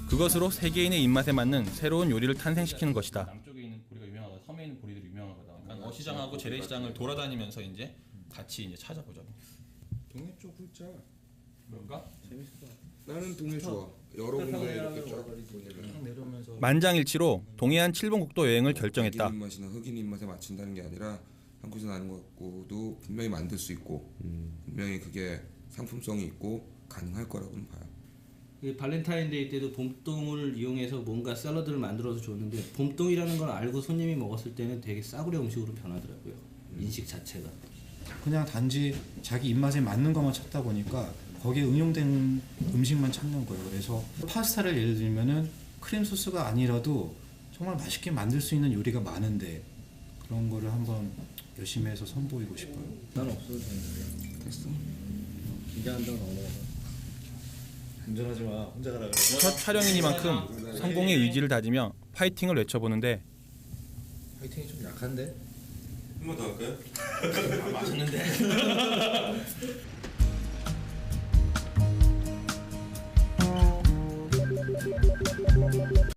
그것으로 세계인의 입맛에 맞는 새로운 요리를 탄생시키는 것이다. 남쪽에 있는 보리가 유명하다. 섬에 있는 보리들이 유명하거든. 그러니까 어시장하고 재래시장을 돌아다니면서 이제 같이 이제 찾아보자고. 동해 쪽 훑자. 그런가? 재밌어. 나는 동해 좋아. 여러 군데 이렇게 쫙 보내면. 만장일치로 동해안 7번 국도 여행을 결정했다. 흑인 입맛이나 흑인 입맛에 맞춘다는 게 아니라 한국에서 나는 것 갖고도 분명히 만들 수 있고 분명히 그게 상품성이 있고 가능할 거라고는 봐요. 이 발렌타인데이 때도 봄동을 이용해서 뭔가 샐러드를 만들어서 줬는데 봄동이라는 걸 알고 손님이 먹었을 때는 되게 싸구려 음식으로 변하더라고요. 인식 자체가. 그냥 단지 자기 입맛에 맞는 것만 찾다 보니까 거기에 응용된 음식만 찾는 거예요. 그래서 파스타를 예를 들면은 크림 소스가 아니라도 정말 맛있게 만들 수 있는 요리가 많은데 그런 거를 한번 열심히 해서 선보이고 싶어요. 난 없어도 되는데. 됐어. 긴장한다고 넘어가. 운전하지 마. 혼자 가라 그래. 첫 촬영이니만큼 성공의 의지를 다지며 파이팅을 외쳐보는데 파이팅이 좀 약한데? 한 번 더 할까요? 맛있는데.